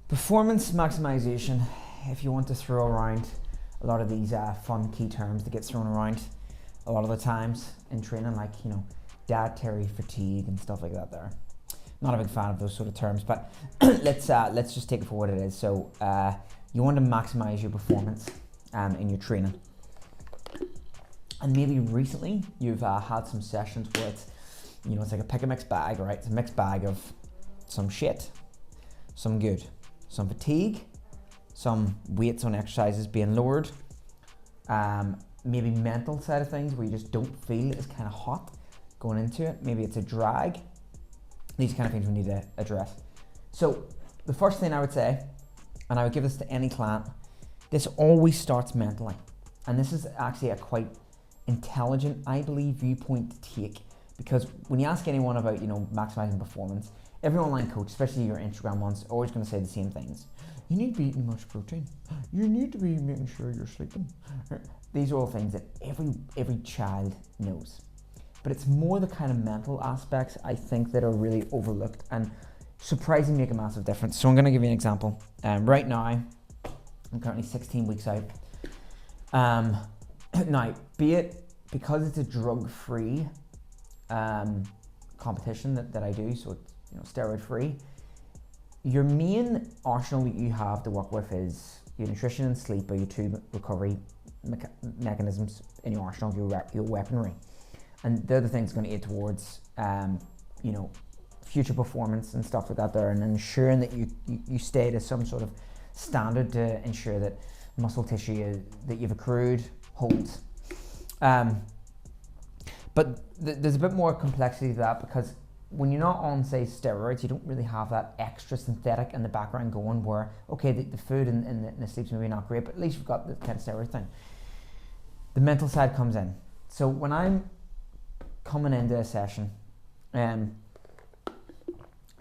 Performance maximization, if you want to throw around a lot of these fun key terms that get thrown around a lot of the times in training, like, dietary fatigue and stuff like that there. Not a big fan of those sort of terms, but let's just take it for what it is. So you want to maximize your performance in your training. And maybe recently you've had some sessions where it's like a pick a mixed bag, right? It's a mixed bag of some shit, some good, some fatigue, some weights on exercises being lowered, maybe mental side of things where you just don't feel as kind of hot going into it. Maybe it's a drag. These kind of things we need to address. So the first thing I would say, and I would give this to any client, this always starts mentally. And this is actually a quite intelligent, I believe, viewpoint to take, because when you ask anyone about, maximizing performance, every online coach, especially your Instagram ones, are always going to say the same things. You need to be eating much protein. You need to be making sure you're sleeping. These are all things that every child knows. But it's more the kind of mental aspects, I think, that are really overlooked and surprisingly make a massive difference. So I'm going to give you an example. Right now, I'm currently 16 weeks out. Now, be it because it's a drug-free competition that I do, so it's steroid-free, your main arsenal that you have to work with is your nutrition and sleep, or your two recovery mechanisms in your arsenal, your weaponry. And they're the things going to aid towards, future performance and stuff like that there, and ensuring that you stay to some sort of standard to ensure that muscle tissue that you've accrued holds. But there's a bit more complexity to that, because when you're not on, say, steroids, you don't really have that extra synthetic in the background going where, okay, the food and the sleep's maybe not great, but at least you've got the kind of steroid thing. The mental side comes in. So when I'm coming into a session, I'll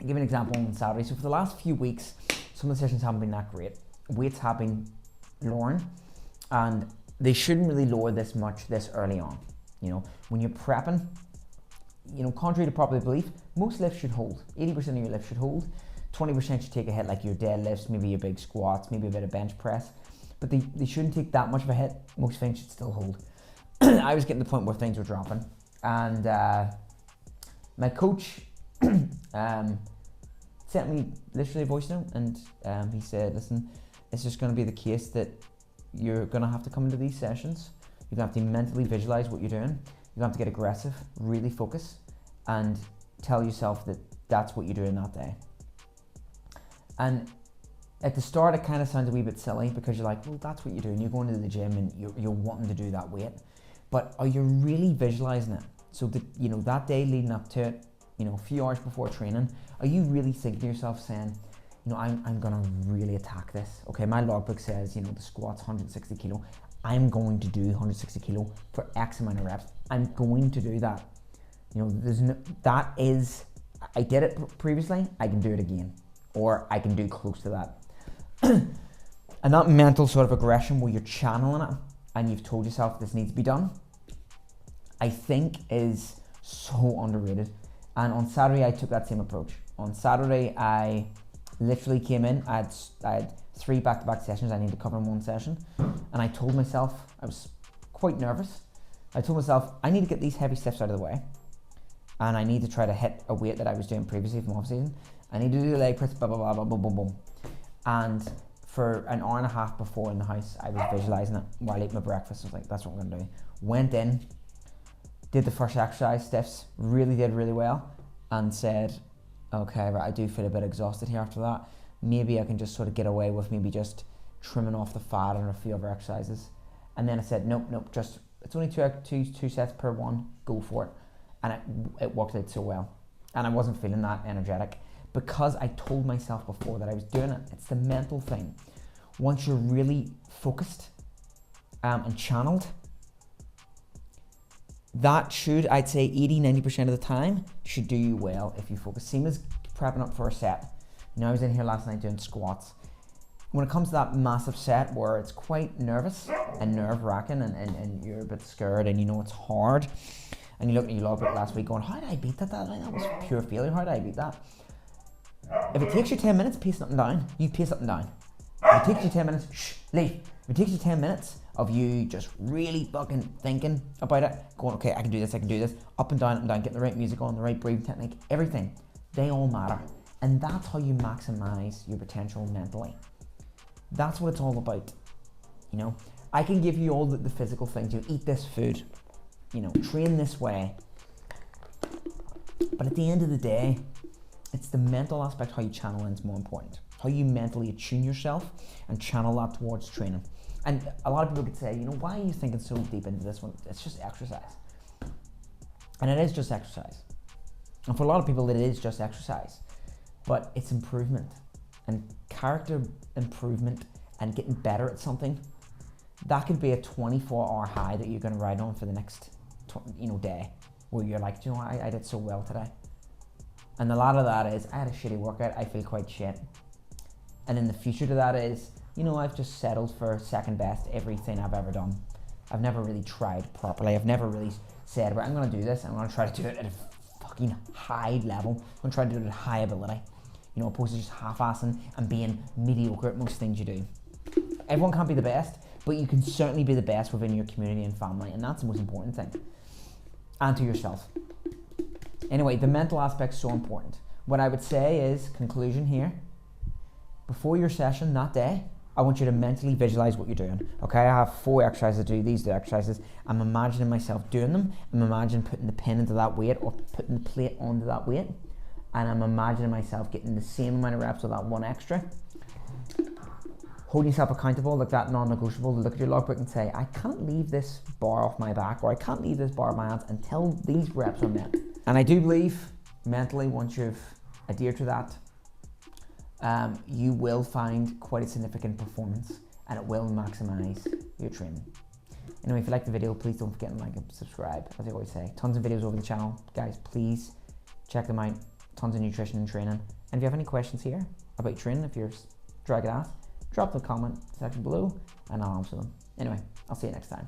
give you an example on Saturday. So for the last few weeks, some of the sessions haven't been that great. Weights have been lowering, and they shouldn't really lower this much this early on. When you're prepping, contrary to popular belief, most lifts should hold. 80% of your lifts should hold. 20% should take a hit, like your deadlifts, maybe your big squats, maybe a bit of bench press. But they shouldn't take that much of a hit. Most things should still hold. I was getting to the point where things were dropping. And my coach sent me literally a voice note, and he said, listen, it's just going to be the case that you're going to have to come into these sessions. You're going to have to mentally visualize what you're doing. You're going to have to get aggressive, really focus, and tell yourself that that's what you're doing that day. And at the start, it kind of sounds a wee bit silly, because you're like, well, that's what you're doing. You're going to the gym and you're wanting to do that weight. But are you really visualizing it? So that, that day leading up to it, a few hours before training, are you really thinking to yourself saying, I'm going to really attack this? Okay, my logbook says, the squat's 160 kilo. I'm going to do 160 kilo for X amount of reps. I'm going to do that. I did it previously, I can do it again. Or I can do close to that. And that mental sort of aggression where you're channeling it and you've told yourself this needs to be done, I think is so underrated. And on Saturday, I took that same approach. On Saturday, I literally came in, I had 3 back-to-back sessions I need to cover in one session. And I told myself, I was quite nervous. I told myself, I need to get these heavy steps out of the way. And I need to try to hit a weight that I was doing previously from off season. I need to do leg press, blah, blah, blah, blah, boom, boom, boom. And for an hour and a half before in the house, I was visualizing it while eating my breakfast. I was like, that's what we're going to do. Went in, did the first exercise stiffs, did really well, and said, okay, right, I do feel a bit exhausted here after that. Maybe I can just sort of get away with maybe just trimming off the fat on a few other exercises. And then I said, nope, just, it's only two sets per one, go for it. And it worked out so well. And I wasn't feeling that energetic, because I told myself before that I was doing it. It's the mental thing. Once you're really focused and channeled, that should, I'd say 80-90% of the time, should do you well if you focus. Same as prepping up for a set. I was in here last night doing squats. When it comes to that massive set where it's quite nervous and nerve-wracking and you're a bit scared and it's hard, and you look at your logbook last week going, how did I beat that? That was pure failure. How did I beat that? If it takes you 10 minutes, pace it up and down. You pace up and down. If it takes you 10 minutes, leave. If it takes you 10 minutes of you just really fucking thinking about it, going, okay, I can do this, up and down, getting the right music on, the right breathing technique, everything, they all matter. And that's how you maximize your potential mentally. That's what it's all about. You know, I can give you all the physical things. You eat this food, you know, train this way. But at the end of the day, it's the mental aspect, how you channel in is more important. How you mentally attune yourself and channel that towards training. And a lot of people could say, you know, why are you thinking so deep into this one? It's just exercise. And it is just exercise. And for a lot of people, it is just exercise. But it's improvement. And character improvement and getting better at something, that could be a 24-hour high that you're going to ride on for the next day, where you're like, you know, I did so well today. And a lot of that is, I had a shitty workout, I feel quite shit. And then the future to that is, you know, I've just settled for second best everything I've ever done. I've never really tried properly. I've never really said, well, I'm going to do this. I'm going to try to do it at a fucking high level. I'm going to try to do it at high ability. You know, opposed to just half-assing and being mediocre at most things you do. Everyone can't be the best, but you can certainly be the best within your community and family. And that's the most important thing. And to yourself. Anyway, the mental aspect's so important. What I would say is, conclusion here, before your session that day, I want you to mentally visualize what you're doing. Okay, I have 4 exercises to do, these are the exercises. I'm imagining myself doing them. I'm imagining putting the pin into that weight or putting the plate onto that weight. And I'm imagining myself getting the same amount of reps with that one extra. Holding yourself accountable, like that non-negotiable, to look at your logbook and say, I can't leave this bar off my back, or I can't leave this bar off my hands until these reps are met. And I do believe, mentally, once you've adhered to that, you will find quite a significant performance, and it will maximize your training. Anyway, if you like the video, please don't forget to like and subscribe, as I always say. Tons of videos over the channel. Guys, please check them out. Tons of nutrition and training. And if you have any questions here about training, if you're dragging ass, drop the comment section below and I'll answer them. Anyway, I'll see you next time.